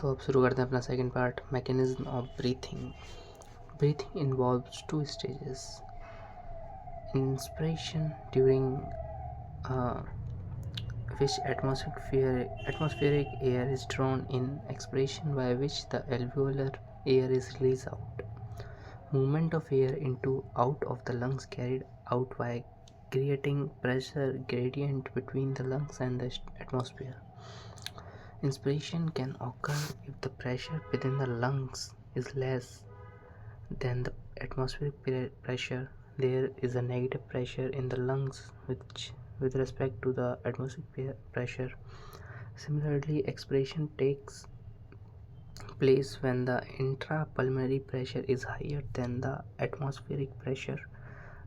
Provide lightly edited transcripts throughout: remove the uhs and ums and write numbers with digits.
तो अब शुरू करते हैं अपना second part, mechanism of breathing. Breathing involves two stages. Inspiration during which atmospheric air is drawn in, expiration by which the alveolar air is released out. Movement of air into out of the lungs carried out by creating pressure gradient between the lungs and the atmosphere. Inspiration can occur if the pressure within the lungs is less than the atmospheric pressure. There is a negative pressure in the lungs with respect to the atmospheric pressure. Similarly, expiration takes place when the intrapulmonary pressure is higher than the atmospheric pressure.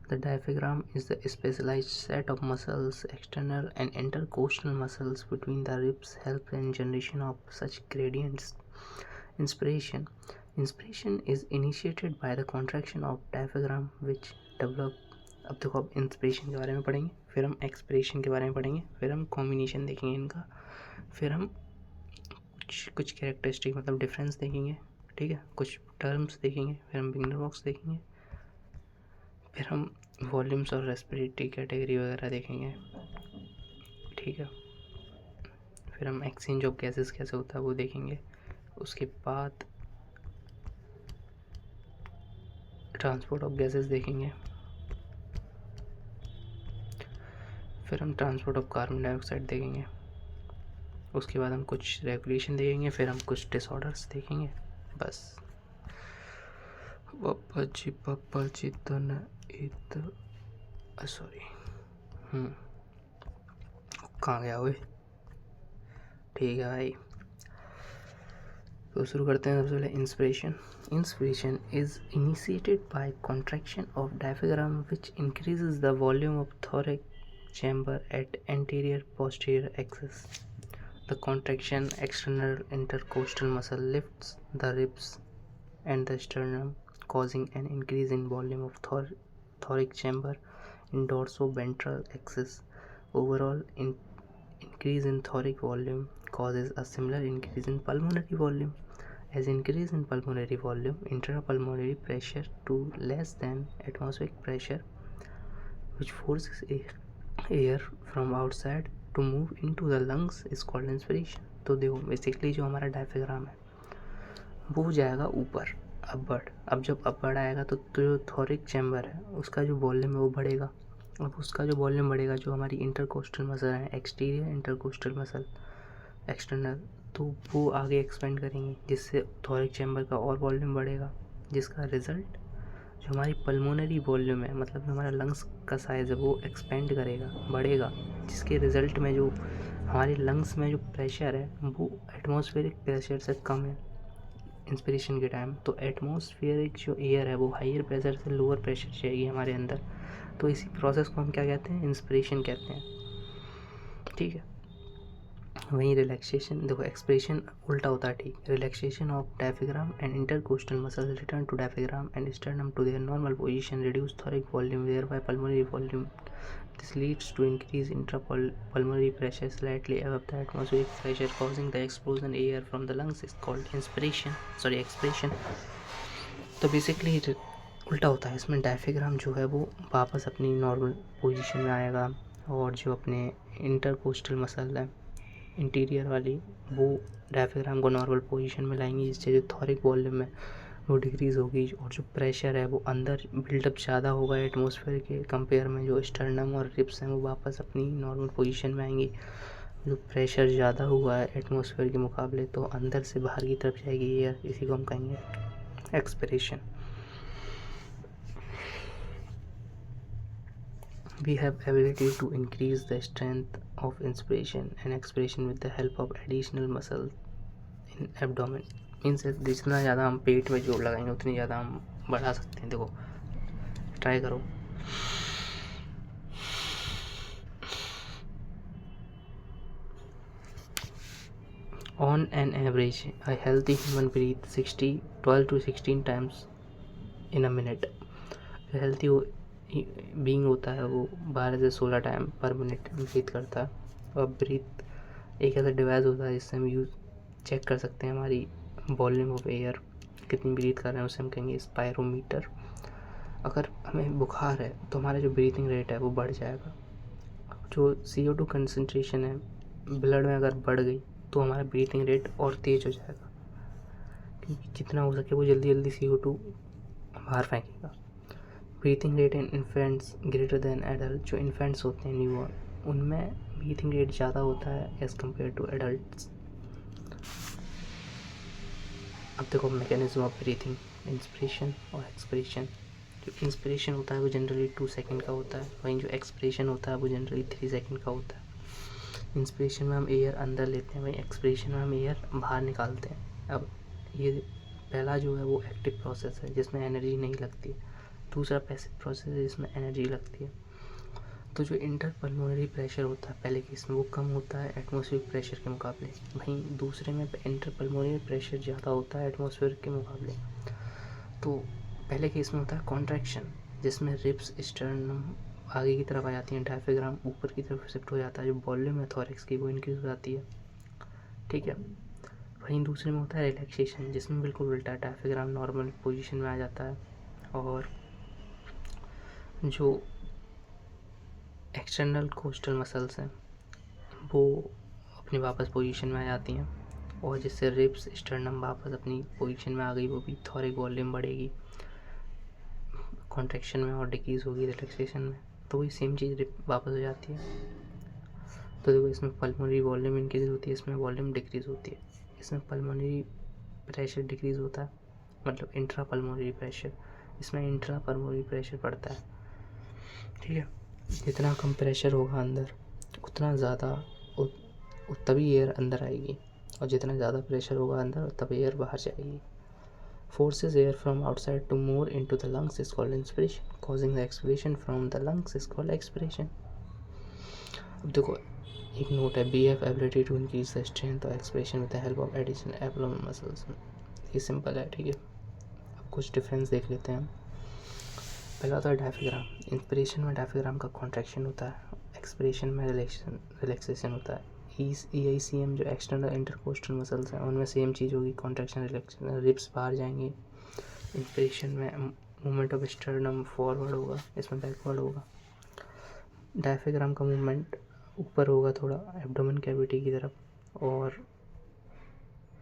The diaphragm is the specialized set of muscles, external and intercostal muscles between the ribs, help in generation of such gradients. Inspiration is initiated by the contraction of diaphragm which develop. अब देखो, अब inspiration के बारे में पढ़ेंगे, फिर हम expiration के बारे में पढ़ेंगे, फिर हम कॉम्बिनेशन देखेंगे इनका, फिर हम कुछ कैरेक्टरिस्टिक मतलब डिफरेंस देखेंगे, ठीक है, कुछ टर्म्स देखेंगे, फिर हम बिगनर बॉक्स देखेंगे, फिर हम वॉल्यूम्स और रेस्पिरेटरी कैटेगरी वगैरह देखेंगे, ठीक है, फिर हम एक्सचेंज ऑफ गैसेस कैसे होता है वो देखेंगे, उसके बाद ट्रांसपोर्ट ऑफ गैसेस देखेंगे, फिर हम ट्रांसपोर्ट ऑफ कार्बन डाइऑक्साइड देखेंगे, उसके बाद हम कुछ रेगुलेशन देखेंगे, फिर हम कुछ डिसऑर्डर्स देखेंगे. बस पापा जी तो न इत सॉरी कहाँ गया हुए, ठीक है भाई. तो शुरू करते हैं सबसे पहले inspiration. Inspiration is initiated by contraction of diaphragm which increases the volume of थोरिक chamber at anterior posterior axis. The contraction external intercostal muscle lifts the ribs and the sternum, causing an increase in volume of thoracic chamber in dorsoventral axis. Overall increase in thoracic volume causes a similar increase in pulmonary volume. As increase in pulmonary volume, intrapulmonary pressure to less than atmospheric pressure, which forces air from outside to move into the lungs is called inspiration. तो देखो basically जो हमारा diaphragm है वो जाएगा ऊपर upward. अब जब अपवर्ड आएगा तो जो थोरिक चैम्बर है उसका जो वॉल्यूम है वो बढ़ेगा. अब उसका जो वॉल्यूम बढ़ेगा, जो हमारी इंटरकोस्टल मसल है, एक्सटीरियर इंटरकोस्टल मसल एक्सटर्नल, तो वो आगे एक्सपेंड करेंगे जिससे थोरिक चैम्बर का और वॉल्यूम बढ़ेगा, जिसका रिजल्ट जो हमारी पल्मोनरी वॉल्यूम है, मतलब जो हमारा लंग्स का साइज़ है वो एक्सपेंड करेगा, बढ़ेगा, जिसके रिज़ल्ट में जो हमारे लंग्स में जो प्रेशर है वो एटमॉस्फेरिक प्रेशर से कम है इंस्पिरेशन के टाइम. तो एटमॉस्फेरिक जो एयर है वो हायर प्रेशर से लोअर प्रेशर चाहिए हमारे अंदर. तो इसी प्रोसेस को हम क्या कहते हैं, इंस्पिरेशन कहते हैं, ठीक है. वहीं रिलैक्सेशन, देखो एक्सप्रेशन उल्टा होता है, ठीक. Relaxation of diaphragm and intercostal muscle return to diaphragm and sternum to their normal position, reduce thoracic volume thereby pulmonary volume. This leads to increase intrapulmonary pressure slightly above the atmospheric pressure, causing the expulsion air from the lungs is called expiration. तो basically उल्टा होता है इसमें. Diaphragm जो है वो वापस अपनी नॉर्मल पोजीशन में आएगा, और जो अपने इंटरकोस्टल मसल है इंटीरियर वाली वो डायफ्राम को नॉर्मल पोजीशन में लाएंगी, जिससे जो थोरिक वॉल्यूम है वो डिक्रीज़ होगी, और जो प्रेशर है वो अंदर बिल्डअप ज़्यादा होगा एटमॉस्फेयर के कंपेयर में. जो स्टर्नम और रिब्स हैं वो वापस अपनी नॉर्मल पोजीशन में आएंगी. जो प्रेशर ज़्यादा हुआ है एटमॉस्फेयर के मुकाबले तो अंदर से बाहर की तरफ जाएगी एयर, इसी को हम कहेंगे expiration. We have ability to increase the strength of inspiration and expiration with the help of additional muscle in abdomen. Means जितना ज़्यादा हम पेट में जोर लगाएंगे उतनी ज़्यादा हम बढ़ा सकते हैं. देखो ट्राई करो. On an average, a healthy human breathes 12 to 16 times in a minute. Healthy being होता है वो 12 से 16 टाइम पर मिनट ब्रीथ करता है. और ब्रीथ एक ऐसा डिवाइस होता है जिससे हम चेक कर सकते हैं हमारी वॉल्यूम ऑफ एयर कितनी ब्रीथ कर रहे हैं, उसे हम कहेंगे स्पायरोमीटर। अगर हमें बुखार है तो हमारा जो ब्रीथिंग रेट है वो बढ़ जाएगा। जो CO2 कंसनट्रेशन है ब्लड में अगर बढ़ गई तो हमारा ब्रीथिंग रेट और तेज़ हो जाएगा, क्योंकि जितना हो सके वो जल्दी जल्दी CO2 बाहर फेंकेगा। Breathing rate in infants greater than adult, जो इन्फेंट्स होते हैं न्यूबॉर्न, उनमें ब्रीथिंग रेट ज़्यादा होता है एज़ कम्पेयर टू एडल्ट्स। अब देखो मैकेनिज्म ऑफ ब्रीथिंग, इंस्पिरेशन और एक्सपिरेशन। जो इंस्पिरेशन होता है वो जनरली 2 सेकंड का होता है, वहीं जो एक्सपिरेशन होता है वो जनरली 3 सेकंड का होता है। इंस्पिरेशन में हम एयर अंदर लेते हैं, वहीं एक्सपिरेशन में हम एयर बाहर निकालते हैं। अब ये पहला जो है वो एक्टिव प्रोसेस है जिसमें एनर्जी नहीं लगती है, दूसरा पैसिव प्रोसेस है जिसमें एनर्जी लगती है। तो जो इंटरपल्मोनरी प्रेशर होता है पहले केस में वो कम होता है एटमॉस्फेरिक प्रेशर के मुकाबले, वहीं दूसरे में इंटरपल्मोनरी प्रेशर ज़्यादा होता है एटमॉस्फेयर के मुकाबले। तो पहले केस में होता है कॉन्ट्रैक्शन, जिसमें रिब्स स्टर्नम आगे की तरफ आ जाती है, डायफ्राम ऊपर की तरफ शिफ्ट हो जाता है, जो वॉल्यूम है थॉरैक्स की वो इंक्रीज हो जाती है, ठीक है। वहीं दूसरे में होता है रिलैक्सेशन, जिसमें बिल्कुल उल्टा, डायफ्राम नॉर्मल पोजीशन में आ जाता है और जो एक्सटर्नल कोस्टल मसल्स हैं वो अपनी वापस पोजीशन में आ जाती हैं, और जिससे रिब्स स्टर्नम वापस अपनी पोजीशन में आ गई, वो भी थॉरिक वॉल्यूम बढ़ेगी कॉन्ट्रैक्शन में और डिक्रीज होगी रिलैक्सेशन में, तो वही सेम चीज़ वापस हो जाती है। तो देखो इसमें पल्मोनरी वॉल्यूम इंक्रीज होती है, इसमें वॉल्यूम डिक्रीज होती है। इसमें पल्मोनरी प्रेशर डिक्रीज होता है, मतलब इंट्रा पल्मोनरी प्रेशर, इसमें इंट्रा पल्मोनरी प्रेशर बढ़ता है, ठीक है। जितना कम प्रेशर होगा अंदर उतना ज़्यादा तभी एयर अंदर आएगी, और जितना ज़्यादा प्रेशर होगा अंदर तभी एयर बाहर जाएगी। Forces air from outside to move into the lungs is called inspiration. Causing the expiration from the lungs is called expiration. अब देखो एक नोट है, BF ability to increase the strength of expiration with the help of additional abdominal muscles. ये simple है, ठीक है। अब कुछ डिफरेंस देख लेते हैं हम। पहला होता है डायफ्राम। इंस्पिरेशन में डायफ्राम का कॉन्ट्रैक्शन होता है, एक्सपिरेशन में रिलैक्सेशन होता है। EICM जो एक्सटर्नल इंटरकोस्टल मसल्स हैं उनमें सेम चीज़ होगी, कॉन्ट्रैक्शन रिलैक्सेशन, रिब्स बाहर जाएंगे। इंस्पिरेशन में मूवमेंट ऑफ स्टर्नम फॉरवर्ड होगा, इसमें बैकवर्ड होगा। डायफ्राम का मूवमेंट ऊपर होगा थोड़ा एब्डोमेन कैविटी की तरफ, और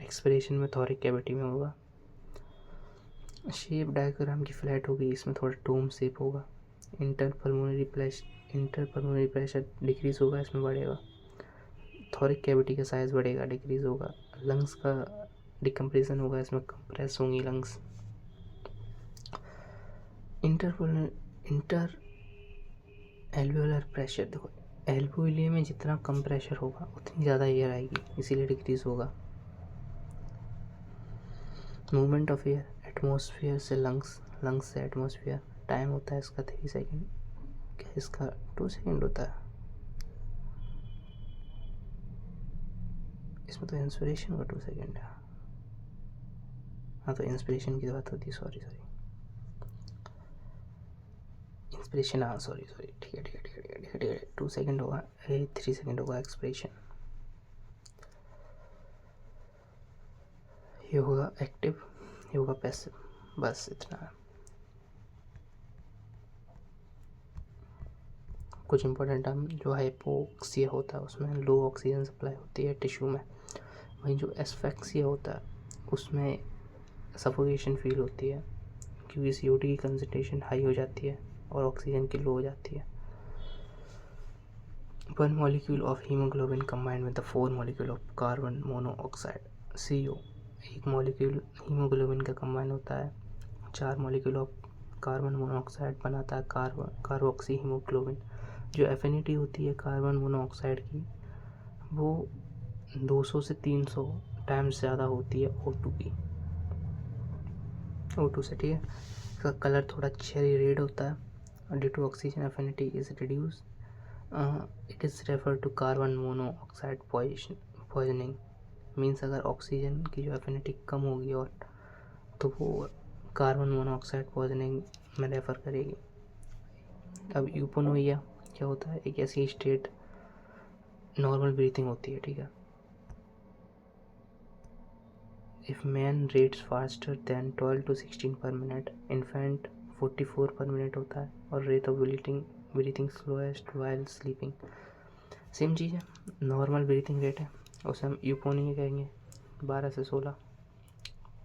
एक्सपिरेशन में थॉरिक कैविटी में होगा। शेप डायग्राम की फ्लैट होगी, इसमें थोड़ा डोम शेप होगा। इंटरपल्मोनरी प्रेशर डिक्रीज होगा, इसमें बढ़ेगा। थॉरिक कैविटी का साइज बढ़ेगा, डिक्रीज होगा। लंग्स का डिकम्प्रेशन होगा, इसमें कंप्रेस होंगी लंग्स। इंटर एल्वियोलर प्रेशर, देखो एल्वियोली में जितना कम प्रेशर होगा उतनी ज़्यादा एयर आएगी, इसीलिए डिक्रीज होगा। मूवमेंट ऑफ एयर एटमॉस्फेयर से लंग्स, लंग्स से एटमॉस्फेयर, टाइम होता है इसका 3 सेकेंड, क्या इसका 2 सेकेंड होता है? इसमें तो इंस्पिरेशन का 2 सेकेंड है। हाँ तो इंस्पिरेशन की बात होती है, सॉरी इंस्पिरेशन, हाँ सॉरी ठीक है 2 सेकेंड होगा, 3 सेकेंड होगा एक्सपिरेशन। ये होगा एक्टिव, ये होगा पैसिव, बस इतना है। कुछ इंपॉर्टेंट टर्म, जो हाइपोक्सिया होता है उसमें लो ऑक्सीजन सप्लाई होती है टिश्यू में, वहीं जो एस्फेक्सिया होता है उसमें सफोकेशन फील होती है, क्योंकि CO2 की कंसनट्रेशन हाई हो जाती है और ऑक्सीजन की लो हो जाती है। 1 molecule of hemoglobin combined with the 4 molecule of carbon monoxide CO, एक मॉलिक्यूल हीमोग्लोबिन का कंबाइन होता है 4 मॉलिक्यूल ऑफ कार्बन मोनोऑक्साइड बनाता है कार्बोक्सी हीमोग्लोबिन। जो एफिनिटी होती है कार्बन मोनोऑक्साइड की वो 200 से 300 टाइम्स ज़्यादा होती है O2 की, O2 से, ठीक है। इसका कलर थोड़ा चेरी रेड होता है। Due to oxygen affinity is reduce, it is refer to carbon monoxide poisoning. Means अगर ऑक्सीजन की जो एफिनिटी कम होगी और तो वो कार्बन मोनोऑक्साइड पॉइजनिंग में रेफ़र करेगी। अब यूपोनोइया क्या होता है, एक ऐसी स्टेट नॉर्मल ब्रीथिंग होती है, ठीक है। If man rates faster than 12 to 16 per minute, infant 44 पर मिनट होता है, और rate of breathing slowest while sleeping. Same चीज़ है, नॉर्मल ब्रीथिंग रेट है, उसे हम यूपोनिया कहेंगे, 12 से 16।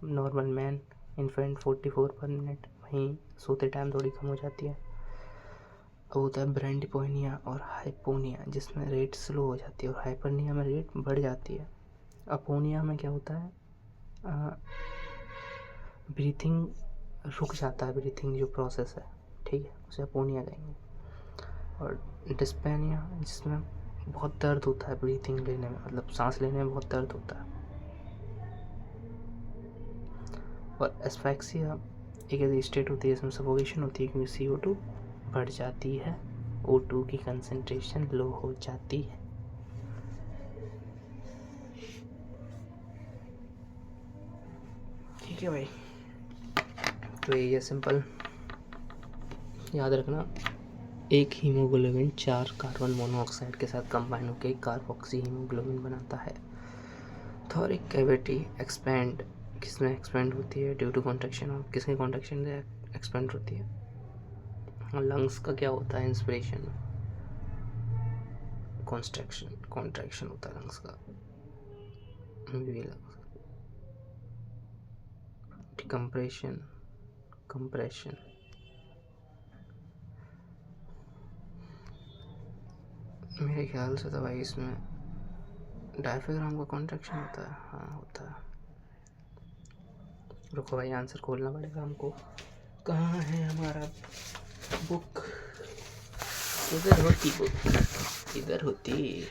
नॉर्मल मैन इन्फेंट 44 पर मिनट, वहीं सोते टाइम थोड़ी कम हो जाती है। अब होता है ब्रेंडिपोनिया और हाइपोनिया, जिसमें रेट स्लो हो जाती है, और हाइपरनिया में रेट बढ़ जाती है। अपोनिया में क्या होता है, ब्रीथिंग रुक जाता है, ब्रीथिंग जो प्रोसेस है, ठीक है, उसे अपोनिया कहेंगे। और डिस्पेनिया, जिसमें बहुत दर्द होता है ब्रीथिंग लेने में, मतलब सांस लेने में बहुत दर्द होता है। और एस्फैक्सिया एक ऐसी स्टेट होती है जिसमें सफोकेशन होती है, क्योंकि CO2 बढ़ जाती है, O2 की कंसंट्रेशन लो हो जाती है। ठीक है भाई, तो ये सिंपल याद रखना, एक हीमोग्लोबिन 4 कार्बन मोनोऑक्साइड के साथ कंबाइन होकर कार्बोक्सी हीमोग्लोबिन बनाता है। थोरिक कैविटी एक्सपेंड, किसमें एक्सपेंड होती है ड्यू टू कॉन्ट्रैक्शन, और किसके कॉन्ट्रैक्शन से एक्सपेंड होती है। लंग्स का क्या होता है, इंस्पिरेशन कॉन्ट्रैक्शन होता है लंग्स का, कंप्रेशन। मेरे ख्याल से तो भाई इसमें डायफ्राम का कॉन्ट्रैक्शन होता है, हाँ होता है। रुको भाई, आंसर खोलना पड़ेगा हमको, कहाँ है हमारा बुक, इधर होती बुक, इधर होती,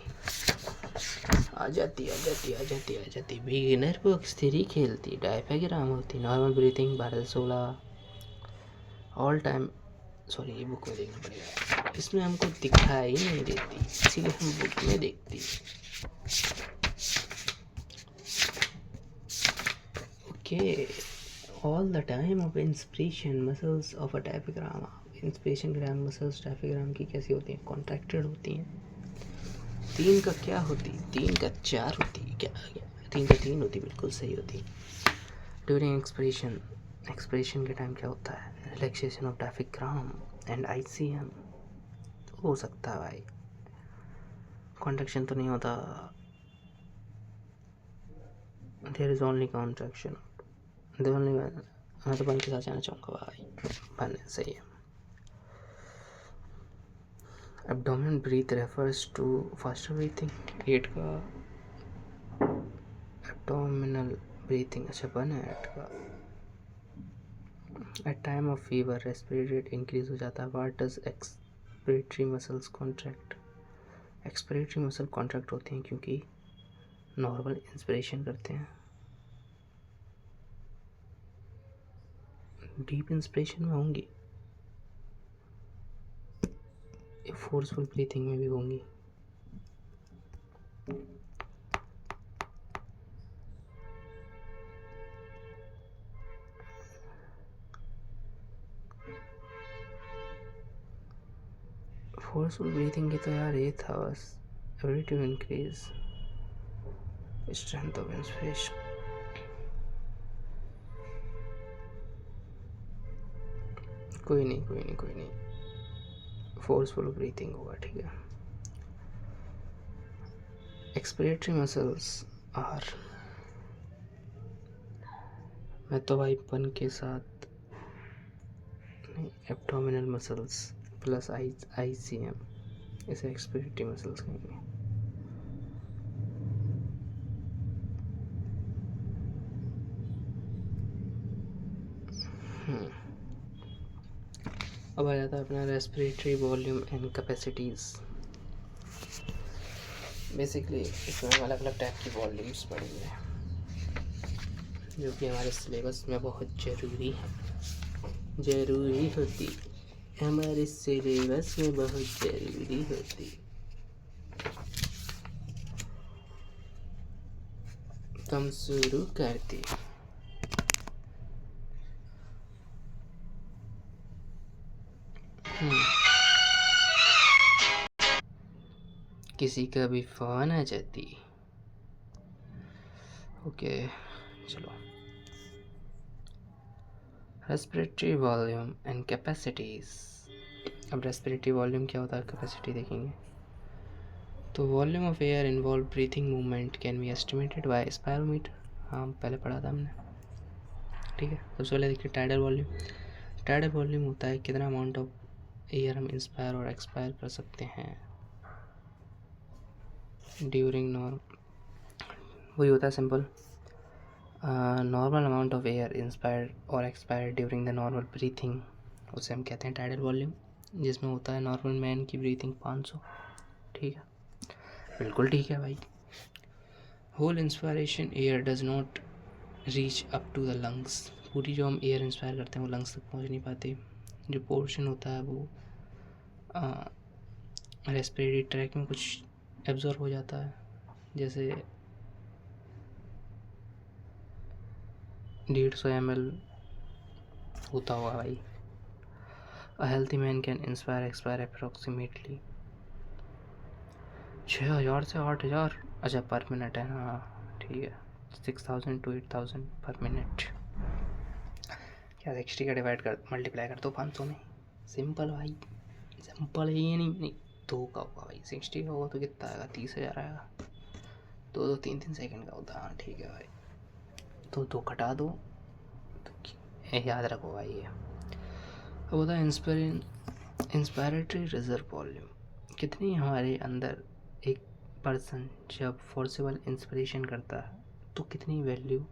आ जाती। बिगिनर बुक्स 3 खेलती, डायफ्राम होती, नॉर्मल ब्रीथिंग 12 से 16, ऑल टाइम, सॉरी ये बुक में देखना पड़ेगा, इसमें हमको दिखाई नहीं देती, इसीलिए हम बुक में देखती। Okay, all the time of inspiration muscles of a diaphragm, inspiration के टाइम मसल्स डायफ्राम की कैसी होती हैं, कॉन्ट्रैक्टेड होती हैं। 3 का क्या होती, 3 का 4 होती, क्या 3 का 3 होती, बिल्कुल सही होती। ड्यूरिंग एक्सप्रेशन के टाइम क्या होता है, relaxation of diaphragm and ICM, तो हो सकता है भाई, कॉन्ट्रैक्शन तो नहीं होता, देयर इज ओनली कॉन्ट्रैक्शन, मैं तो बन के साथ जाना चाहूँगा भाई, बन सही है। Abdominal breath refers to faster breathing, 8 का एब्डोमिनल ब्रीथिंग, अच्छा बन है 8 का। At time of fever respiratory rate increase हो जाता है, what does expiratory muscles contract, expiratory muscle contract होती हैं क्योंकि नॉर्मल इंस्पिरेशन करते हैं, डीप इंस्पिरेशन में होंगी, फोर्सफुल ब्रीथिंग में भी होंगी। फोर्सफुल ब्रीथिंग की तो यार ये था बस, ability to increase strength of inspiration. कोई नहीं, फोर्सफुल ब्रीथिंग होगा, ठीक है। एक्सपिरेटरी मसल्स आर, मैं तो भाई पन के साथ नहीं, एब्डोमिनल मसल्स प्लस ICM, इसे एक्सपिरेटरी मसल्स कहेंगे। अब आ जाता है अपना respiratory volume and capacities. Basically इसमें हम अलग अलग टाइप की वॉल्यूम्स पढ़ेंगे, जो कि हमारे सिलेबस में बहुत ज़रूरी होती, हमारे सिलेबस में बहुत ज़रूरी होती। तो हम शुरू करते। किसी का भी फ़ोन आ जाती, ओके चलो, रेस्पिरेटरी वॉल्यूम एंड कैपेसिटीज। अब रेस्पिरेटरी वॉल्यूम क्या होता है, कैपेसिटी देखेंगे। तो volume of air involve breathing movement can be estimated by spirometer. हाँ, पहले पढ़ा था हमने, ठीक है। सबसे पहले देखिए टाइडल वॉल्यूम। टाइडल वॉल्यूम होता है कितना अमाउंट ऑफ एयर हम इंस्पायर और एक्सपायर कर सकते हैं ड्यूरिंग नॉर्म, वही होता है simple, normal amount of air inspired और expired during the normal breathing, उसे हम कहते हैं टाइडल वॉल्यूम, जिसमें होता है नॉर्मल मैन की ब्रीथिंग 500। ठीक है, बिल्कुल ठीक है भाई। Whole inspiration air does not reach up to the lungs. पूरी जो हम एयर इंस्पायर करते हैं वो लंग्स तक पहुंच नहीं पाती। जो पोर्शन होता है वो रेस्पिरेटरी ट्रैक में कुछ एब्जॉर्ब हो जाता है, जैसे 150 ml होता होगा भाई। अ healthy man can inspire expire approximately 6000 से 8000, अच्छा पर मिनट है, हाँ ठीक है, 6000 to 8000 पर मिनट। क्या 60 का डिवाइड कर मल्टीप्लाई कर दो 500 में, सिंपल भाई, सिंपल है ये। नहीं 2 का होगा भाई, 60 का होगा तो कितना आएगा, 30,000 आएगा। 2-3 सेकंड का होता है, हाँ ठीक है भाई। तो 2 घटा दो, तो याद रखो भाई ये। अब होता है इंस्पायरेटरी रिजर्व वॉल्यूम। कितनी हमारे अंदर एक पर्सन जब फोर्सेबल इंस्पिरेशन करता है तो कितनी वैल्यू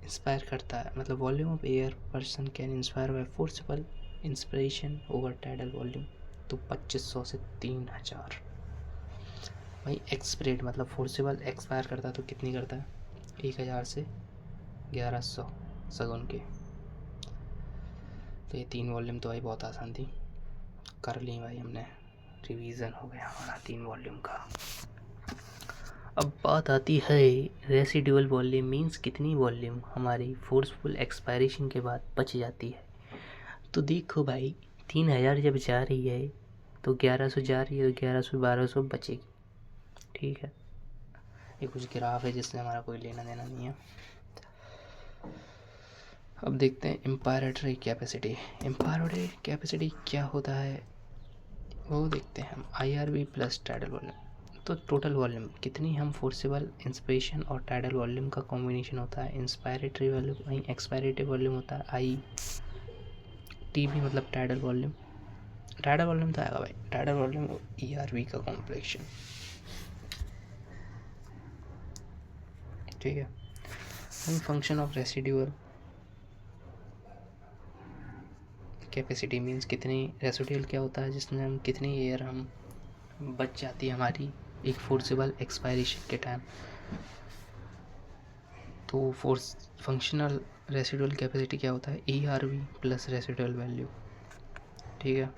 इंस्पायर करता है, मतलब volume of air person can inspire by forcible inspiration over tidal volume, तो 2500 से 3000। भाई एक्सपिरेट मतलब फोर्सेबल एक्सपायर करता है तो कितनी करता है, 1000 से 1100 सगुन के। तो ये 3 वॉल्यूम तो भाई बहुत आसान थी, कर ली भाई हमने, रिवीजन हो गया हमारा 3 वॉल्यूम का। अब बात आती है रेसिडुअल वॉल्यूम, मीन्स कितनी वॉल्यूम हमारी फोर्सफुल एक्सपायरेशन के बाद बच जाती है। तो देखो भाई 3000 जब जा रही है तो 1100 जा रही है, तो 1100 1200 बचेगी, ठीक है। ये कुछ ग्राफ है जिससे हमारा कोई लेना देना नहीं है। अब देखते हैं एम्पायरेटरी कैपेसिटी। एम्पायरेटरी कैपेसिटी क्या होता है वो देखते हैं हम। IRV प्लस टाइडल वॉल्यूम, तो टोटल वॉल्यूम कितनी हम फोर्सेबल इंस्पिरेशन और टाइडल वॉल्यूम का कॉम्बिनेशन होता है इंस्पायरेटरी वॉल्यूम, वहीं एक्सपायरेटरी वॉल्यूम होता है ITV मतलब टाइडल वॉल्यूम। टाइडल वॉल्यूम तो आएगा भाई, टाइडल वॉल्यूम ERV का कॉम्प्लेक्शन, ठीक है। Function of residual capacity means कितनी, रेसिडुअल क्या होता है जिसमें हम कितनी एयर हम बच जाती है हमारी एक फोर्सेबल एक्सपायरेशन के टाइम। तो फोर्स फंक्शनल रेसिडुअल कैपेसिटी क्या होता है, ERV प्लस रेसिडुअल वैल्यू, ठीक है।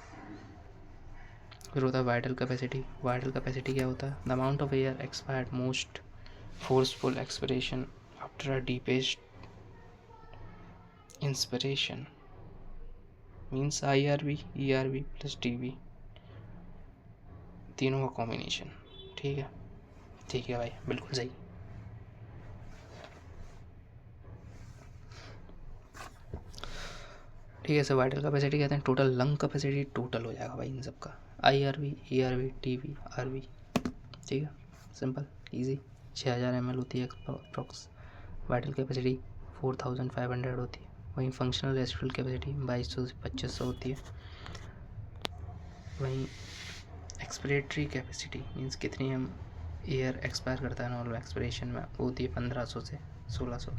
फिर होता है वाइटल कैपेसिटी। वाइटल कैपेसिटी क्या होता है, the amount of air expired most forceful expiration after a deepest inspiration means IRV ERV plus TV, तीनों का कॉम्बिनेशन, ठीक है। ठीक है भाई, बिल्कुल सही। ठीक है, सर वाइटल कैपेसिटी कहते हैं टोटल लंग कैपेसिटी, टोटल हो जाएगा भाई इन सब का, IRV ERV TV RV, ठीक है, सिंपल इजी। 6000 ml होती है अप्रॉक्स। वाइटल कैपेसिटी 4500 होती है। वहीं फंक्शनल रेसिडुअल कैपेसिटी 2200 से 2500 होती है। वहीं एक्सपिरेटरी कैपेसिटी मीन्स कितनी हम एयर एक्सपायर करता है नॉर्मल एक्सपिरेशन में, वो होती है 1500 से 1600।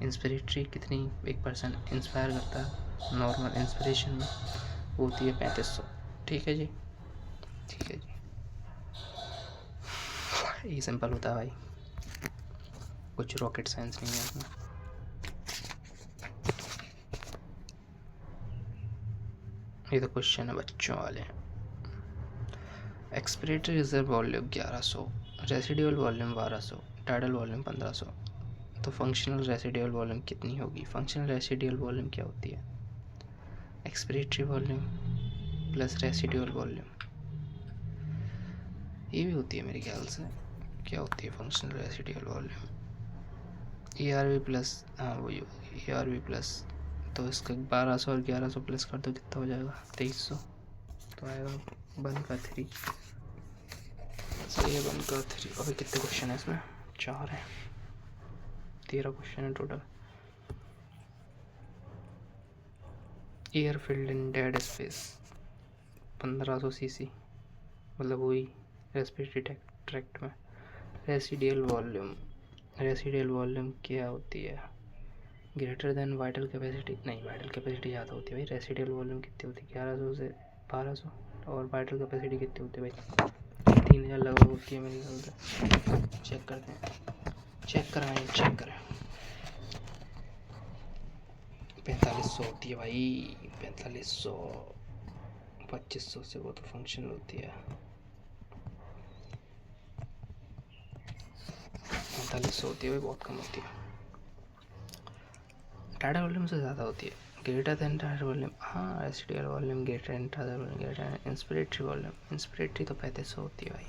इंस्पिरेटरी कितनी एक पर्सन इंस्पायर करता है नॉर्मल इंस्पिरेशन में, वो होती है 3500। ठीक है जी, ठीक है जी, ये सिंपल होता है भाई, कुछ रॉकेट साइंस नहीं है इसमें। ये तो क्वेश्चन है बच्चों वाले। Expiratory reserve volume 1100, residual volume 1200, tidal volume 1500। तो फंक्शनल रेसिडुअल वॉल्यूम कितनी होगी, फंक्शनल रेसिडुअल वॉल्यूम क्या होती है, expiratory volume plus residual volume, ये भी होती है मेरे ख्याल से। क्या होती है functional residual volume, ERV plus, हाँ वही ERV प्लस, तो इसका 1200 और 1100 प्लस कर दो, कितना हो जाएगा 2300, तो आएगा 1 का 3। सही है, 1 का 3। अभी कितने क्वेश्चन है इसमें? 4 है, 13 क्वेश्चन है total. Air filled in dead space 1500 CC, मतलब वही रेस्पिरेटरी ट्रैक्ट में। रेसिडियल वॉल्यूम, रेसिडियल वॉल्यूम क्या होती है? ग्रेटर देन वाइटल कैपेसिटी, नहीं वाइटल कैपेसिटी ज़्यादा होती है भाई। रेसिडियल वॉल्यूम कितनी होती है? 1100 से 1200। और वाइटल कैपेसिटी कितनी होती है भाई? 3000 लगभग होती है मेरे ख्याल से। चेक करते हैं, चेक कराएं, चेक करें। 4500 होती है भाई, 4500। 2500 से वो तो फंक्शनल होती है। 4500 होती है भाई, बहुत कम होती है। टाइडल वॉल्यूम से ज़्यादा होती है। ग्रेटर देन टाइडल वॉल्यूम, हाँ residual volume greater than tidal volume, greater than inspiratory volume. Inspiratory तो 3500 होती है भाई।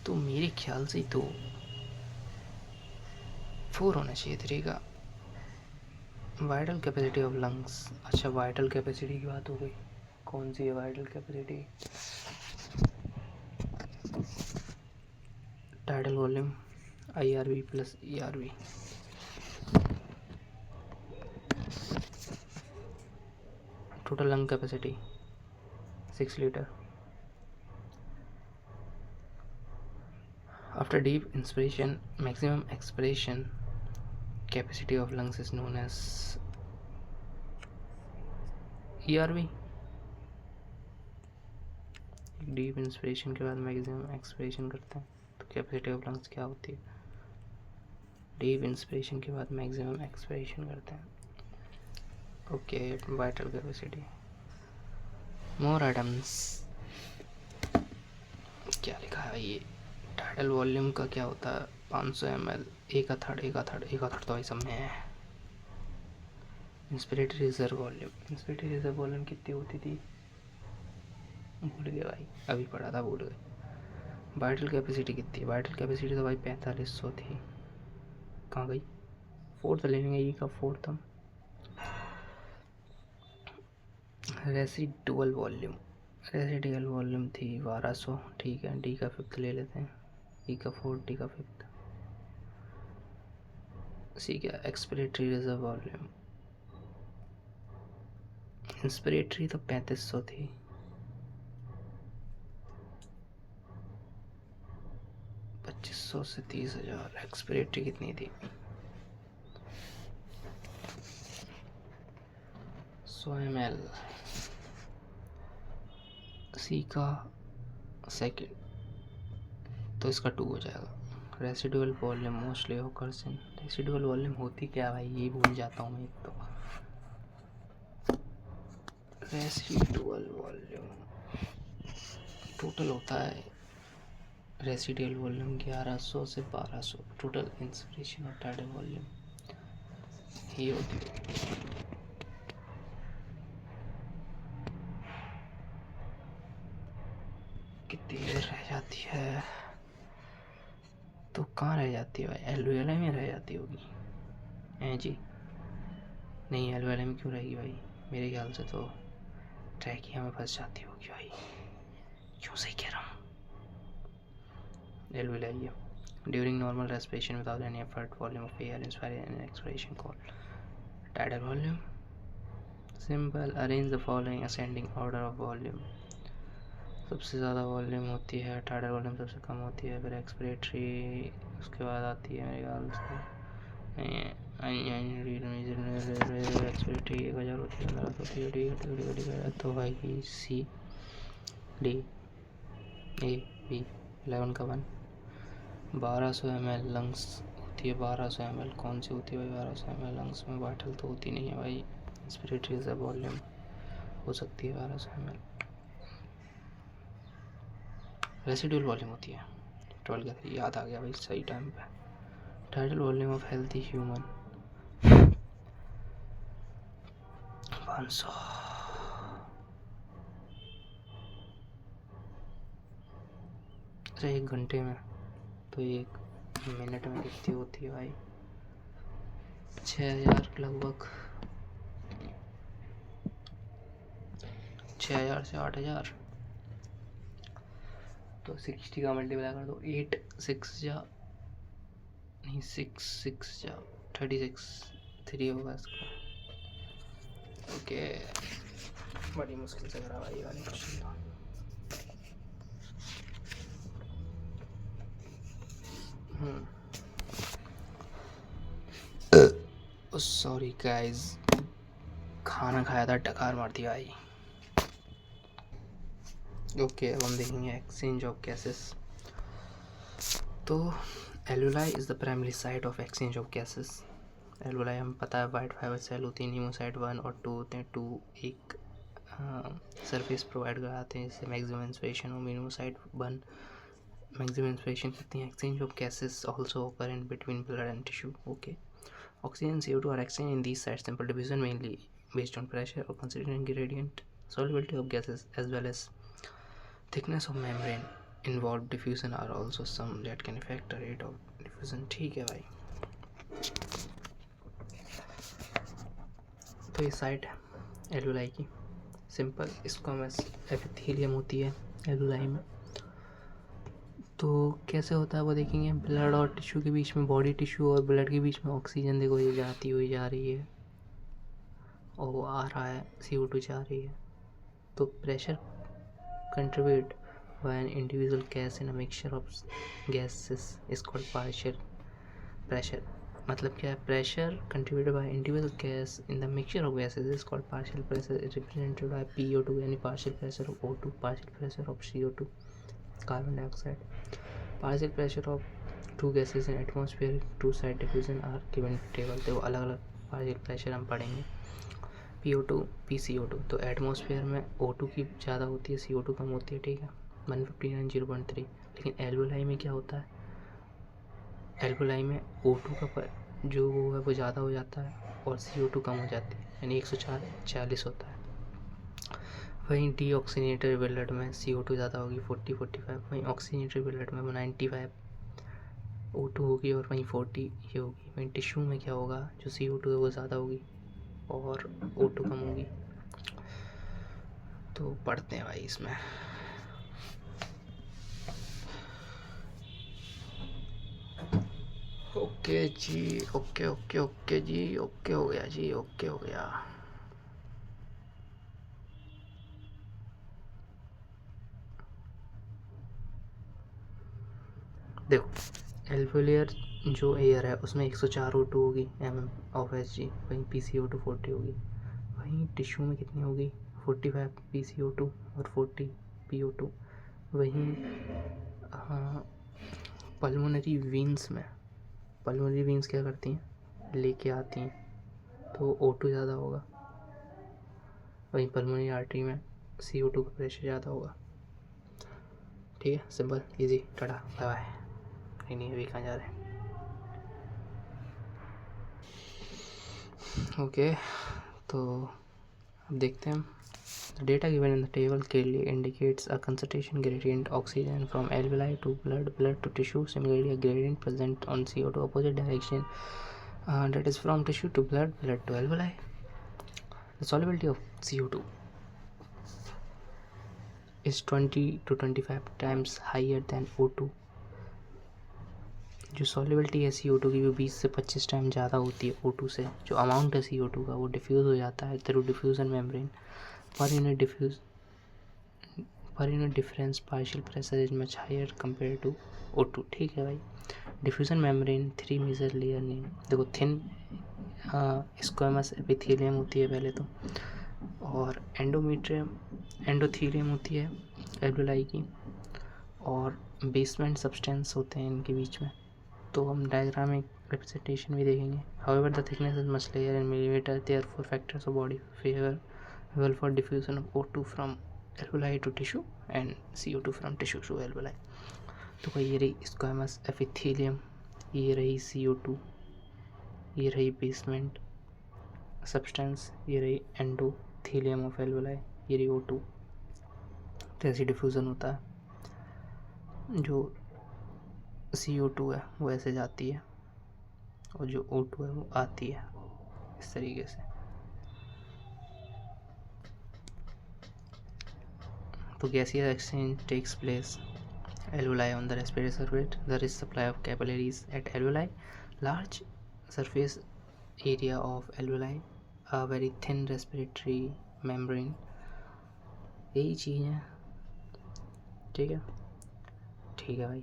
तो मेरे ख्याल से तो 4 होना चाहिए 3 का। वाइटल कैपेसिटी ऑफ लंग्स, अच्छा वाइटल कैपेसिटी की बात हो गई। कौन सी है vital capacity? Tidal volume IRV plus ERV। Total lung capacity 6 litre. After deep inspiration maximum expiration capacity of lungs is known as ERV। Deep inspiration के बाद मैक्सिमम एक्सपिरेशन करते हैं तो कैपेसिटी ऑफ लंग्स क्या होती है? डीप इंस्पिरेशन के बाद मैक्सिमम एक्सपिरेशन करते हैं, ओके। Vital capacity. मोर आइटम्स, क्या लिखा है ये? टाइडल वॉल्यूम का क्या होता है? 500 ml, एक थर्ड, एक थर्ड तो भाई सब में है। Inspiratory reserve volume, inspiratory reserve volume कितनी होती थी? भूल गए भाई, अभी पढ़ा था, भूल गए। वाइटल कैपेसिटी कितनी है? वाइटल कैपेसिटी तो भाई 4500 थी, कहाँ गई? फोर्थ ले लेंगे, ई का फोर्थ हम। रेसिडुअल वॉल्यूम, रेसिडुअल वॉल्यूम थी 1200, ठीक है। डी का फिफ्थ ले लेते हैं, ई का फोर्थ, डी का फिफ्थ। सी क्या? एक्सपिरेटरी रिजर्व वॉल्यूम, इंस्पिरेटरी तो 3500 थी, सौ से 30,000। एक्सपिरेटरी कितनी थी? 100 ml। सी का सेकेंड, तो इसका 2 हो जाएगा। Residual volume mostly occurs in, residual volume होती क्या भाई, ये भूल जाता हूँ मैं एक तो। रेसिडुअल वॉल्यूम टोटल होता है, रेसिडुअल वॉल्यूम 1100 से 1200, टोटल इंस्पिरेशन और टाइडल वॉल्यूम ये होती है। कितनी देर रह जाती है? तो कहाँ रह जाती है भाई? एलवीएलए में रह जाती होगी हैं जी? नहीं, एलवीएलए में क्यों रहेगी भाई? मेरे ख्याल से तो ट्रैकिया में फंस जाती होगी भाई, क्यों सही कह रहा हूँ। एलवीएलए है। During normal respiration without any effort volume of air inspiring and expiration called tidal volume. Simple, arrange the following ascending order of volume. सबसे ज़्यादा वॉल्यूम होती है टाइडल वॉल्यूम, सबसे कम होती है, फिर एक्सपिरेटरी उसके बाद आती है मेरे ख्याल से। एक्सपिरेटरी 1000 होती है, 1500 होती है, तो भाई सी डी ए बी 11 का 1। 1200 ml लंग्स होती है, 1200 ml कौन सी होती है भाई? 1200 ml लंग्स में वाइटल तो होती नहीं है भाई। इंस्पिरेटरी रिजर्व वॉल्यूम हो सकती है 1200 ml। रेसिडुअल वॉल्यूम होती है 12 का 3, याद आ गया भाई सही टाइम पे। Tidal volume of healthy human 500। अच्छा, 1 घंटे में, तो 1 मिनट में कितनी होती है भाई? 6000 लगभग 6000 से 8000, तो 60 का मल्टीप्लाई कर दो, 8 6 जा नहीं 6 जा 36 3 होगा इसका। ओके, बड़ी मुश्किल से करा भाई वाली क्वेश्चन। सॉरी गाइस, खाना खाया था, डकार मार दिया भाई। ओके, अब हम देखेंगे एक्सचेंज ऑफ गैसेस। तो alveoli is the primary site of exchange of gases. Alveoli हमें पता है वाइट फाइबर सेल होती है, न्यूमोसाइट 1 और 2 होते हैं। 2 एक सरफेस प्रोवाइड कराते हैं जिससे मैक्सिमम इंस्पिरेशन हो। न्यूमोसाइट 1 मैक्सिमम इंस्पिरेशन करती हैं। Exchange of gases also occur in between blood and tissue. Okay. Oxygen and CO2 are exchanged in these sites. Simple diffusion mainly based on pressure or considering gradient, solubility of gases as well as thickness of membrane. Involved diffusion are also some that can affect the rate of diffusion. ठीक है भाई, तो ये site है alveoli की। Simple squamous epithelium होती है alveoli में। तो कैसे होता है वो देखेंगे। ब्लड और टिश्यू के बीच में, बॉडी टिश्यू और ब्लड के बीच में ऑक्सीजन देखो ये जाती हुई जा रही है और वो आ रहा है, CO2 जा रही है। तो pressure contribute by an individual gas in a mixture of gases is called partial pressure. मतलब क्या है, pressure contributed by individual gas in the mixture of gases is called partial pressure, represented by PO2 यानी partial pressure of O2, partial pressure of CO2 carbon dioxide. Partial pressure of two gases in atmosphere two side diffusion are given table. तो अलग अलग partial pressure हम पढ़ेंगे। PO2 PCO2, तो atmosphere में O2 की ज़्यादा होती है, CO2 कम होती है, ठीक है, 159 0.3। लेकिन एल्वुलाई में क्या होता है, एल्वुलाई में O2 का जो वो है वो ज़्यादा हो जाता है और CO2 कम हो जाती है, यानी 104 40 होता है। वहीं डीऑक्सीनेटेड ब्लड में CO2 ज़्यादा होगी 40 45, वहीं ऑक्सीनेटेड ब्लड में वो 95 O2 होगी और वहीं 40 ये होगी। वहीं टिश्यू में क्या होगा, जो CO2 है वो ज़्यादा होगी और O2 कम होगी। तो पढ़ते हैं भाई इसमें। ओके जी, ओके ओके ओके जी, ओके हो गया जी, ओके हो गया। देखो, एल्वुलियर जो एयर है उसमें 104 O2 होगी mm/Hg, वहीं PCO2 40 होगी। वहीं टिश्यू में कितनी होगी, 45 PCO2 और 40 PO2। वहीं पल्मोनरी वीन्स में, पल्मोनरी वीन्स क्या करती हैं, लेके आती हैं, तो O2 ज़्यादा होगा। वहीं पल्मोनरी आर्टरी में CO2 का प्रेशर ज़्यादा होगा। ठीक है, simple easy, tata bye bye. नहीं अभी कहाँ जा रहे हैं। ओके, तो अब देखते हैं। The data given in the table clearly indicates a concentration gradient oxygen from alveoli to blood, blood to tissue. Similarly, a gradient present on CO2 opposite direction, that is from tissue to blood, blood to alveoli. The solubility of CO2 is 20 to 25 times higher than O2. जो solubility है CO2 की वो 20 से 25 time ज़्यादा होती है O2 से। जो अमाउंट है CO2 का वो डिफ्यूज़ हो जाता है through diffusion membrane. Per unit difference partial pressure is much higher compare to O2। ठीक है भाई। Diffusion membrane 3 major layer name, देखो थिन स्क्वामस एपिथेलियम होती है पहले तो, और एंडोथीलियम होती है एल्वुलाई की, और बेसमेंट सब्सटेंस होते हैं इनके बीच में। तो हम डायग्रामिक रिप्रेजेंटेशन भी देखेंगे। However the thickness is much layer in millimetre, therefore factors of body favourable for diffusion of O2 from alveoli to tissue and CO2 from tissue to alveoli. तो भाई ये रही स्क्वामस एपिथेलियम, ये रही CO2, ये रही बेसमेंट सब्सटेंस, ये रही एंडोथीलियम ऑफ एल्वुलाई, ये रही O2। तो ऐसे डिफ्यूज़न होता है। जो CO2 है वो ऐसे जाती है और जो O2 है वो आती है इस तरीके से। तो gaseous exchange takes place alveoli on the respiratory surface. There is supply of capillaries at alveoli. Large surface area of alveoli, a very thin respiratory membrane. यही चीज़ है। ठीक है, ठीक है भाई।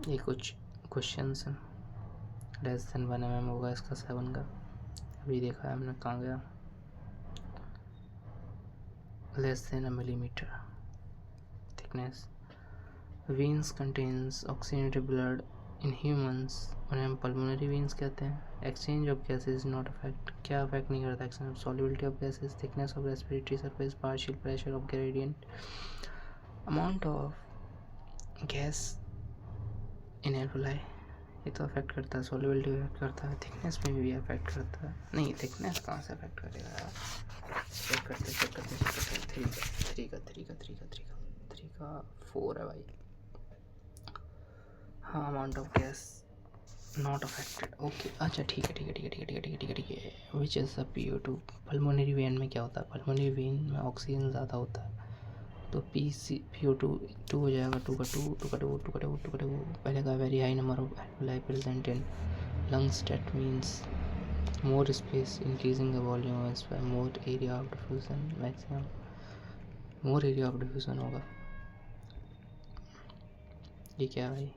ये कुछ क्वेश्चंस हैं। लेस देन 1 mm होगा इसका 7 का। अभी देखा है हमने, कहाँ गया। Less than a millimeter thickness. Veins contains oxygenated blood in humans, उन्हें हम pulmonary veins कहते हैं। Exchange of gases not affect, क्या अफेक्ट नहीं करता exchange of solubility of gases, thickness of respiratory surface, partial pressure of gradient, amount of gas in alveoli। ये तो affect करता है, solubility अफेक्ट करता है, थिकनेस में भी अफेक्ट करता है। नहीं, थिकनेस कहाँ से अफेक्ट करेगा यार। चेक करते 3 का 4 है भाई। हाँ, amount of gas not affected. Okay, अच्छा ठीक है। Which is the PO2। Pulmonary vein में क्या होता है, पल्मोनरी वेन में ऑक्सीजन ज़्यादा होता है, तो PO2 2 हो जाएगा। 2 का 2 पहले का very high number of alveoli present in lungs, that means more space increasing the volume as by more area of diffusion, maximum more area of diffusion होगा। ये क्या है भाई।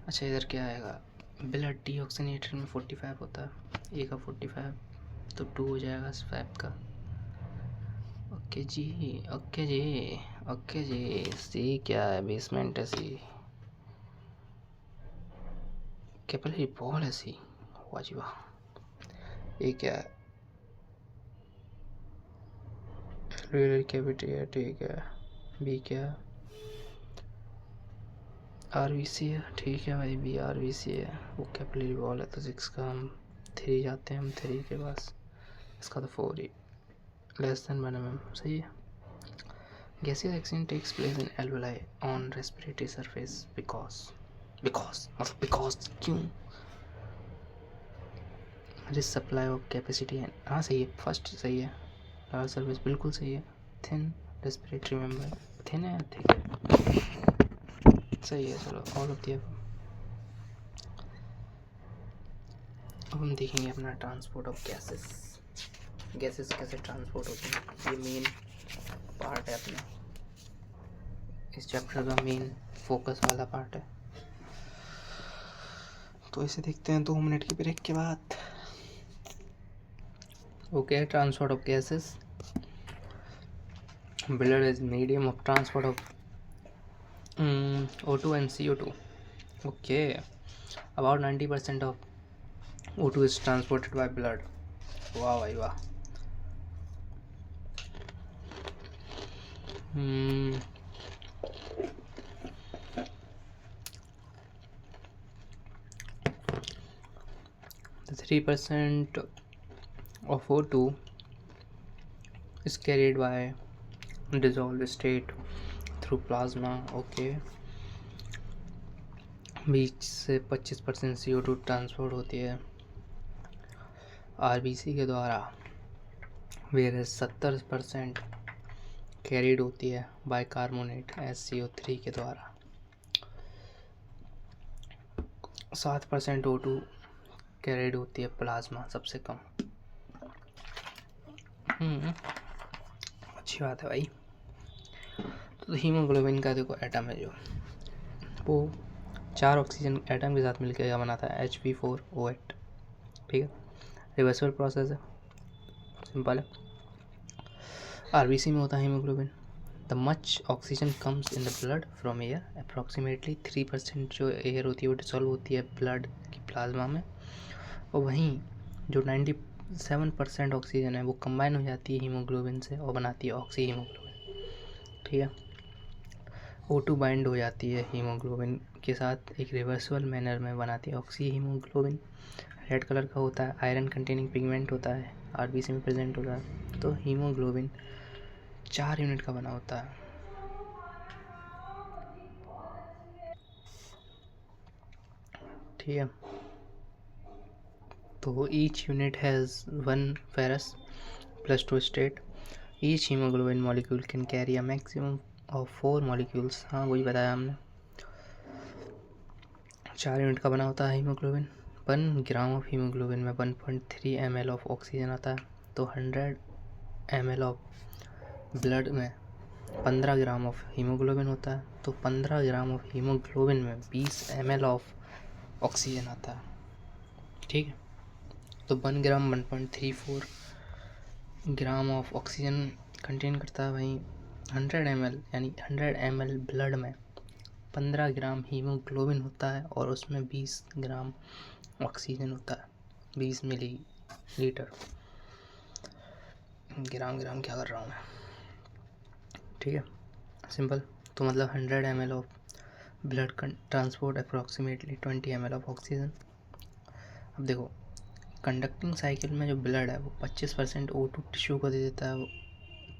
अच्छा, इधर क्या आएगा, ब्लड डीऑक्सीनेटेड में 45 होता है, ए का 45, तो 2 हो जाएगा 5 का। ओके जी। सी क्या है, बेसमेंट है सी, कैपिलरी बॉल है सी। वाह जी वाह। ये क्या है, एल्वेओलर कैविटी है, ठीक है। बी क्या है, RBC है, ठीक है भाई, बी RBC है, वो कैपिलरी बॉल है, तो 6 का हम 3 जाते हैं, हम 3 के पास, इसका तो 4 ही, लेस देन 1 mm, सही है। Gaseous exchange takes place in alveoli on respiratory surface because मतलब because क्यों, this supply of capacity है। हाँ सही है, फर्स्ट सही है, large surface बिल्कुल सही है, thin respiratory membrane, thin है ठीक है, सही है। चलो all of the above। अब हम देखेंगे अपना ट्रांसपोर्ट ऑफ गैसेस कैसे ट्रांसपोर्ट होते हैं। ये मेन पार्ट है अपना, इस चैप्टर का मेन फोकस वाला पार्ट है, तो इसे देखते हैं 2 मिनट की ब्रेक के बाद। Okay, transport of gases. Blood is medium of transport of O2 and CO2. Okay, about 90% of O2 is transported by blood. वाह भाई वाह। The 3% of O2 is carried by dissolved state through plasma. Okay, 20 से 25% CO2 transport होती है RBC के द्वारा, where 70% carried होती है बाइकार्बोनेट SCO3 के द्वारा। 7% O2 कैरिड होती है प्लाज्मा, सबसे कम। अच्छी बात है भाई। तो हीमोग्लोबिन का देखो एटम है जो, वो 4 ऑक्सीजन एटम के साथ मिलकर क्या बनाता है, Hb4O8। ठीक है, रिवर्सिबल प्रोसेस है, सिंपल है। RBC में होता है haemoglobin. The much oxygen comes in the blood from air, approximately 3% जो एयर होती है वो डिसॉल्व होती है ब्लड की प्लाज्मा में, और वहीं जो 97% ऑक्सीजन है वो कंबाइन हो जाती है हीमोग्लोबिन से और बनाती है ऑक्सी हीमोग्लोबिन। ठीक है, O2 बाइंड हो जाती है हीमोग्लोबिन के साथ, एक रिवर्सिबल मैनर में बनाती है ऑक्सी हीमोग्लोबिन। रेड कलर का होता है, आयरन कंटेनिंग पिगमेंट होता है, RBC में प्रेजेंट होता है। तो हीमोग्लोबिन 4 यूनिट का बना होता है। ठीक है। तो each unit has 1 ferrous plus 2 state. Each haemoglobin molecule can carry a maximum of 4 molecules. हाँ, वही बताया हमने। 4 यूनिट का बना होता है हीमोग्लोबिन। 1 ग्राम ऑफ हीमोग्लोबिन में 1.3 ml ऑफ ऑक्सीजन आता है। तो 100 ml ऑफ ब्लड में 15 ग्राम ऑफ हीमोग्लोबिन होता है। तो 15 ग्राम ऑफ हीमोग्लोबिन में 20 ml ऑफ ऑक्सीजन आता है। ठीक है। तो 1 ग्राम 1.34 ग्राम ऑफ ऑक्सीजन कंटेन करता है। वहीं 100 ml यानी 100 ml ब्लड में 15 ग्राम हीमोग्लोबिन होता है और उसमें 20 ग्राम ऑक्सीजन होता है। 20 मिली लीटर। ग्राम क्या कर रहा हूँ मैं। ठीक है, सिंपल। तो मतलब 100 ml of blood transport approximately 20 ml of oxygen. अब देखो, कंडक्टिंग साइकिल में जो ब्लड है वो 25% O2 टिश्यू को दे देता है।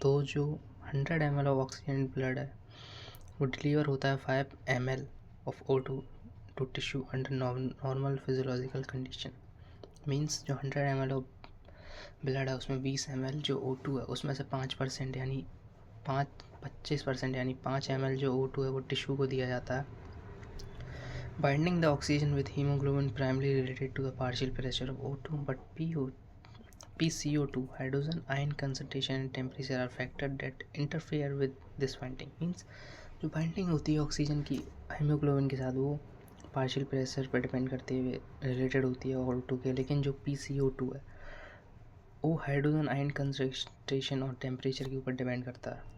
तो जो 100 ml ऑफ ऑक्सीजन ब्लड है वो डिलीवर होता है 5 ml of O2 to tissue under normal physiological condition. Means जो 100 ml ऑफ ब्लड है उसमें 20 ml जो O2 है उसमें से 5% यानी 25% यानी 5 ml जो O2 है वो टिश्यू को दिया जाता है। Binding the oxygen with hemoglobin primarily related to the partial pressure of O2, but PCO2, hydrogen ion concentration and temperature are factors that interfere with this binding. Means जो binding होती है oxygen की haemoglobin के साथ वो partial pressure पर depend करते हुए रिलेटेड होती है O2 के। लेकिन जो PCO2 है वो हाइड्रोजन आयन कंसंट्रेशन और टेम्परेचर के ऊपर डिपेंड करता है।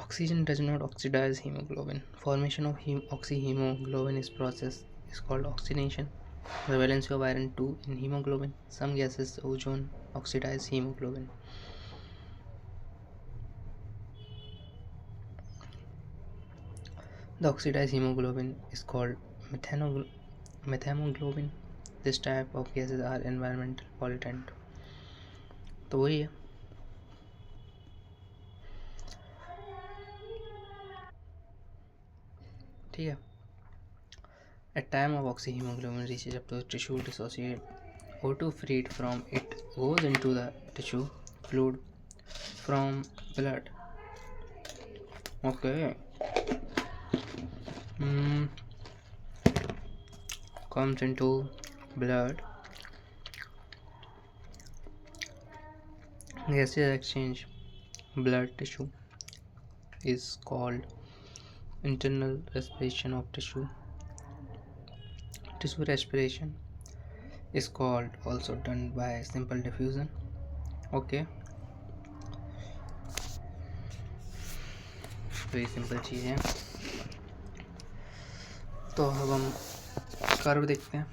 Oxygen does not oxidize hemoglobin. Formation of oxyhemoglobin is process is called oxidation. The valency of iron 2 in hemoglobin. Some gases ozone oxidize hemoglobin. The oxidized hemoglobin is called methemoglobin. This type of gases are environmental pollutant. तो वही है। ठीक है। At time of oxyhemoglobin reaches up to the tissue dissociate, O2 freed from it goes into the tissue fluid from blood. Okay. Comes into blood. Gaseous exchange blood tissue is called internal respiration of tissue. Tissue respiration is called also done by simple diffusion. Okay, very simple चीज़ है। तो अब हम curve देखते हैं,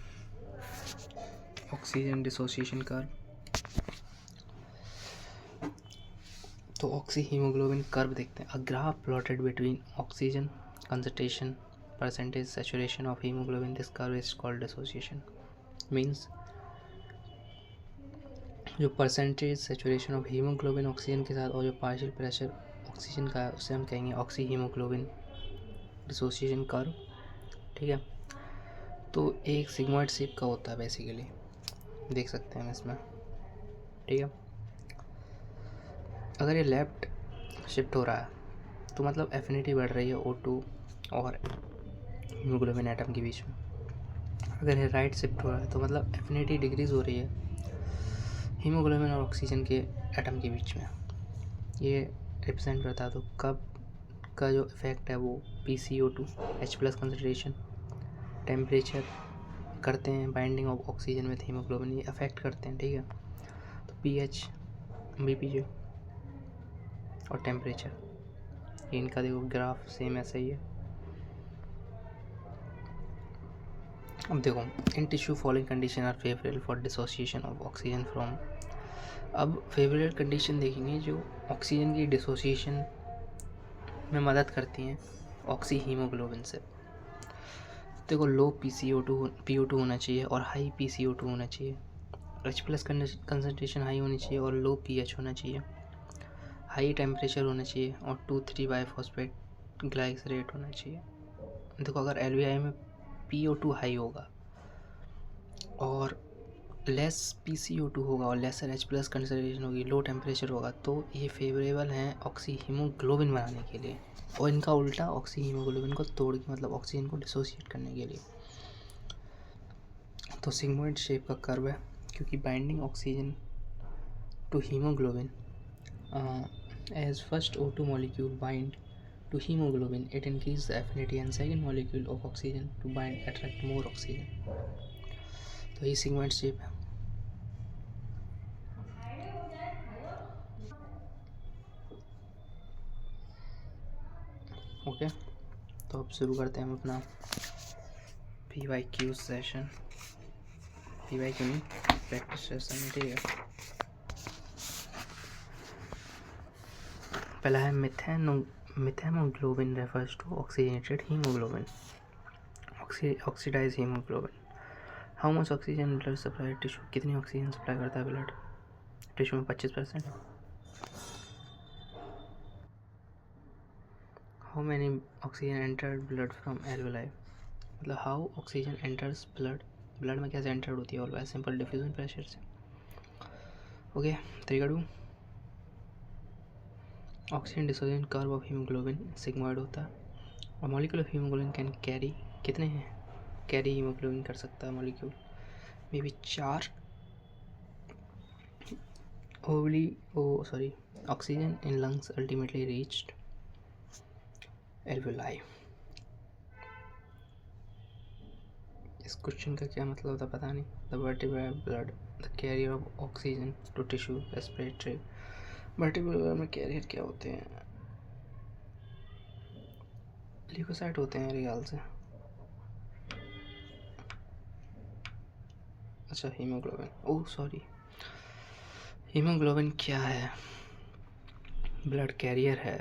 oxygen dissociation curve. तो oxyhaemoglobin curve देखते हैं। A graph plotted between oxygen concentration percentage saturation of haemoglobin, this curve is called dissociation. Means जो percentage saturation of haemoglobin oxygen के साथ और जो पार्शियल प्रेशर ऑक्सीजन का है उसे हम कहेंगे ऑक्सी हीमोग्लोबिन डिसोसिएशन कर्व। ठीक है। तो एक सिग्मॉइड शेप का होता है बेसिकली, देख सकते हैं हम इसमें। ठीक है। अगर ये लेफ्ट शिफ्ट हो रहा है तो मतलब एफिनिटी बढ़ रही है O2 और हीमोग्लोबिन एटम के बीच में। अगर ये राइट शिफ्ट हो रहा है तो मतलब एफिनिटी डिक्रीज हो रही है हीमोग्लोबिन और ऑक्सीजन के एटम के बीच में। ये रिप्रेजेंट करता है। तो कब का जो इफेक्ट है वो PCO2 H+ कंसंट्रेशन, टेम्परेचर करते हैं binding of oxygen with haemoglobin, ये अफेक्ट करते हैं। ठीक है। तो pH, BPJ और टेम्परेचर, इनका देखो ग्राफ सेम ऐसा ही है। अब देखो, in tissue following condition are favourable for dissociation of oxygen from. अब फेवरेबल कंडीशन देखेंगे जो ऑक्सीजन की डिसोसिएशन में मदद करती हैं ऑक्सी हीमोग्लोबिन से। देखो, लो PO2 होना चाहिए और हाई PCO2 होना चाहिए। H+ कंसंट्रेशन हाई होनी चाहिए और लो pH होना चाहिए। हाई टेम्परेचर होना चाहिए और 2,3 बाइफॉस्फेट ग्लाइसरेट होना चाहिए। देखो अगर LVI में PO2 हाई होगा और लेस PCO2 होगा और लेसर H+ कंसंट्रेशन होगी, लो टेम्परेचर होगा, तो ये फेवरेबल हैं ऑक्सी हीमोग्लोबिन बनाने के लिए, और इनका उल्टा ऑक्सी हीमोग्लोबिन को तोड़ के मतलब ऑक्सीजन को डिसोसिएट करने के लिए। तो सिग्मोइड शेप का कर्व है क्योंकि binding oxygen to haemoglobin as first O2 molecule bind to hemoglobin, it increases the affinity and second molecule of oxygen to bind attract more oxygen. तो ये सिग्मोइड शेप है। ओके, तो अब शुरू करते हैं हम अपना PYQ सेशन, PYQ नहीं, प्रैक्टिस सेशन। ठीक है, पहला है methaemoglobin refers to oxygenated haemoglobin, oxidise haemoglobin. How much oxygen blood supply tissue, कितनी ऑक्सीजन सप्लाई करता है ब्लड टिश्यू में? 25%। How many oxygen entered blood from alveoli, मतलब हाउ ऑक्सीजन एंटर्स ब्लड में कैसे एंटर होती है? ऑलवेज सिंपल डिफ्यूजन प्रेशर से। ओके, तरीका 2, oxygen dissociation curve of haemoglobin sigmoid होता है, और molecule of haemoglobin can carry, कितने हैं कैरी हीमोग्लोबिन कर सकता है molecule? May be 4। Oxygen in lungs ultimately reached alveoli. इस क्वेश्चन का क्या मतलब था पता नहीं। The vertebral blood the carrier of oxygen to tissue respiratory, vertebral में कैरियर क्या होते हैं? ल्यूकोसाइट होते हैं मेरे ख्याल से। अच्छा, हीमोग्लोबिन, ओह सॉरी, हीमोग्लोबिन क्या है? ब्लड कैरियर है,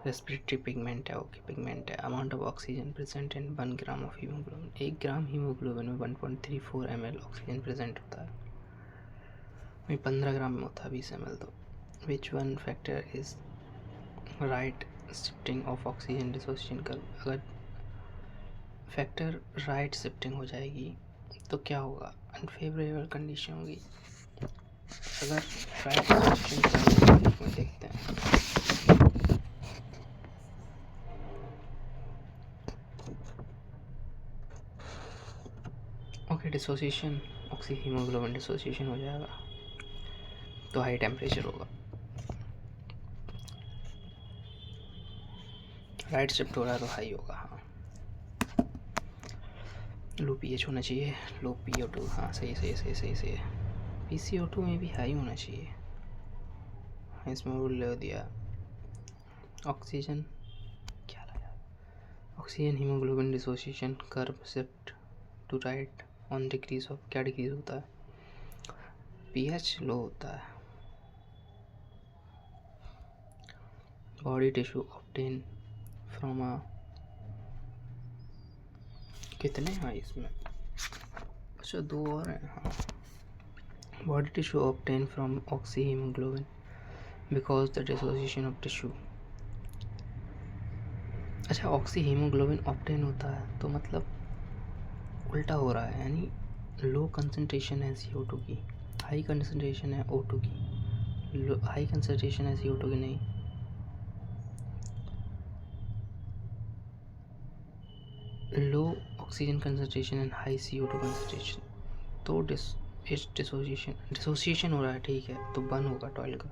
रेस्पिरेटरी पिगमेंट है। ओके, पिगमेंट है। Amount of oxygen present in 1 gram of haemoglobin, 1 gram haemoglobin में 1.34 ml ऑक्सीजन प्रेजेंट होता है। 15 ग्राम में होता है 20 ml। तो which one factor is right shifting of oxygen dissociation curve, अगर फैक्टर राइट शिफ्टिंग हो जाएगी तो क्या होगा? अनफेवरेबल कंडीशन होगी। अगर राइट शिफ्टिंग कर्व में देखते हैं, okay, dissociation oxy haemoglobin dissociation हो जाएगा तो हाई टेम्परेचर होगा। राइट शिफ्ट हो रहा है तो हाई होगा। हाँ, लो पीएच होना चाहिए, लो PO2। हाँ, सही है। PCO2 में भी हाई होना चाहिए। इसमें वो ले दिया ऑक्सीजन, क्या लगा? Oxygen haemoglobin dissociation curve shift to right on decrease of, क्या डिक्रीज होता है? पीएच लो होता है। Body tissue obtain from a, कितने हैं इसमें? अच्छा, 2 और हैं। हाँ, body tissue obtain from oxy haemoglobin because the dissociation of tissue. अच्छा, ऑक्सी हीमोग्लोबिन ऑब्टेन होता है तो मतलब उल्टा हो रहा है, यानी लो कंसंट्रेशन है CO2 की, हाई कंसंट्रेशन है O2 की। हाई कंसंट्रेशन है CO2 की, नहीं, low oxygen concentration and high CO2 concentration, तो डिसोसिएशन हो रहा है। ठीक है, तो बन होगा टॉयल का।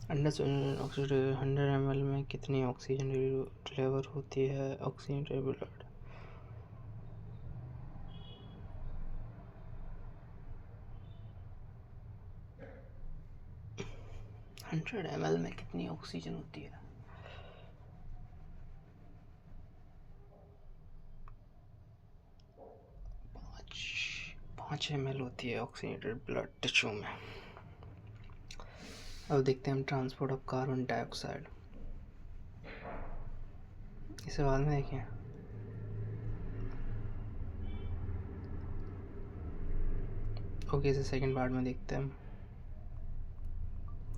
अंडर ऑक्सीजन 100 ml में कितनी ऑक्सीजन डिलीवर होती है? ऑक्सीजन ब्लड 100 ml में कितनी ऑक्सीजन होती है? 5 ml होती है ऑक्सीजनेटेड ब्लड टिश्यू में। अब देखते हैं हम ट्रांसपोर्ट ऑफ कार्बन डाइऑक्साइड, इसे बाद में देखें। ओके, इसे सेकंड पार्ट में देखते हैं हम।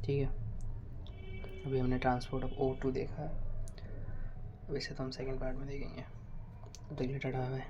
ठीक है, अभी हमने ट्रांसपोर्ट ऑफ O2 देखा है। वैसे तो हम सेकंड पार्ट में देखेंगे। तब तक के लिए टाटा बाय बाय।